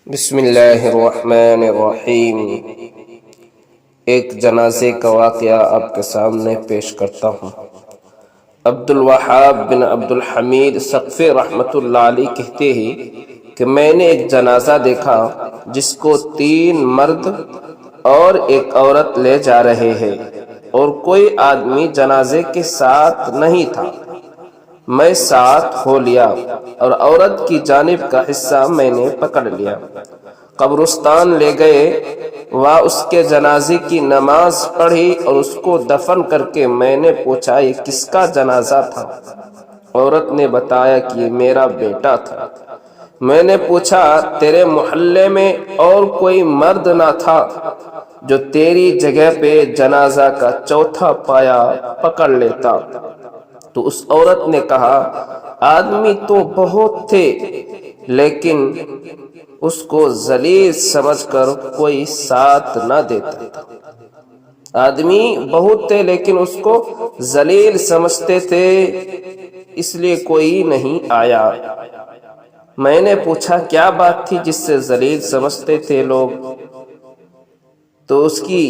بسم اللہ الرحمن الرحیم۔ ایک جنازے کا واقعہ آپ کے سامنے پیش کرتا ہوں۔ عبد الوہاب بن عبد الحمید ثقفی رحمۃ اللہ علیہ کہتے ہیں کہ میں نے ایک جنازہ دیکھا جس کو 3 مرد اور ایک عورت لے جا رہے ہیں اور کوئی آدمی جنازے کے ساتھ نہیں تھا۔ میں ساتھ ہو لیا اور عورت کی جانب کا حصہ میں نے پکڑ لیا۔ قبرستان لے گئے، وہاں اس کے جنازے کی نماز پڑھی اور اس کو دفن کر کے میں نے پوچھا یہ کس کا جنازہ تھا؟ عورت نے بتایا کہ یہ میرا بیٹا تھا۔ میں نے پوچھا تیرے محلے میں اور کوئی مرد نہ تھا جو تیری جگہ پہ جنازہ کا چوتھا پایا پکڑ لیتا؟ تو اس عورت نے کہا آدمی تو بہت تھے لیکن اس کو ذلیل سمجھ کر کوئی ساتھ نہ دیتا تھا۔ آدمی بہت تھے لیکن اس کو ذلیل سمجھتے تھے اس لیے کوئی نہیں آیا۔ میں نے پوچھا کیا بات تھی جس سے ذلیل سمجھتے تھے لوگ؟ تو اس کی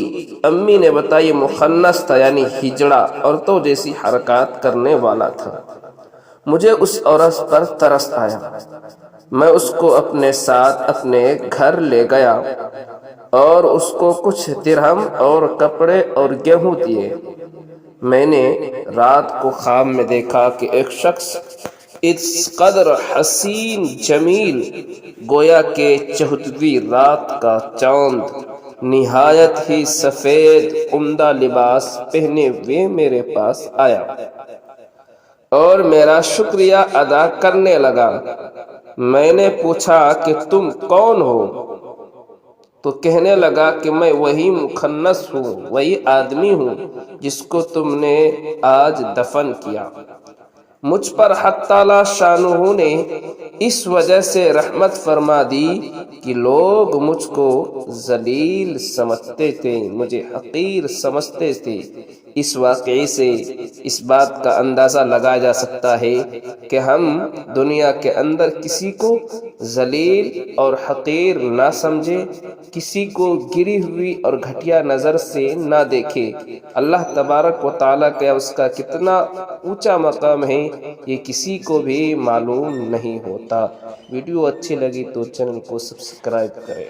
امی نے بتایا مخنث تھا، یعنی ہجڑا، عورتوں جیسی حرکات کرنے والا تھا۔ مجھے اس عورت پر ترس آیا، میں اس کو اپنے ساتھ اپنے گھر لے گیا اور اس کو کچھ درہم اور کپڑے اور گیہوں دیے۔ میں نے رات کو خواب میں دیکھا کہ ایک شخص اس قدر حسین جمیل گویا کہ 14ویں رات کا چاند نہایت ہی سفید عمدہ لباس پہنے ہوئے میرے پاس آیا اور میرا شکریہ ادا کرنے لگا۔ میں نے پوچھا کہ تم کون ہو؟ تو کہنے لگا کہ میں وہی مخنث ہوں، وہی آدمی ہوں جس کو تم نے آج دفن کیا۔ مجھ پر حق تعالی شانہ نے اس وجہ سے رحمت فرما دی کہ لوگ مجھ کو ذلیل سمجھتے تھے، مجھے حقیر سمجھتے تھے۔ اس واقعے سے اس بات کا اندازہ لگایا جا سکتا ہے کہ ہم دنیا کے اندر کسی کو ذلیل اور حقیر نہ سمجھے، کسی کو گری ہوئی اور گھٹیا نظر سے نہ دیکھے۔ اللہ تبارک و تعالیٰ کا اس کا کتنا اونچا مقام ہے یہ کسی کو بھی معلوم نہیں ہوتا۔ ویڈیو اچھی لگی تو چینل کو سبسکرائب کریں۔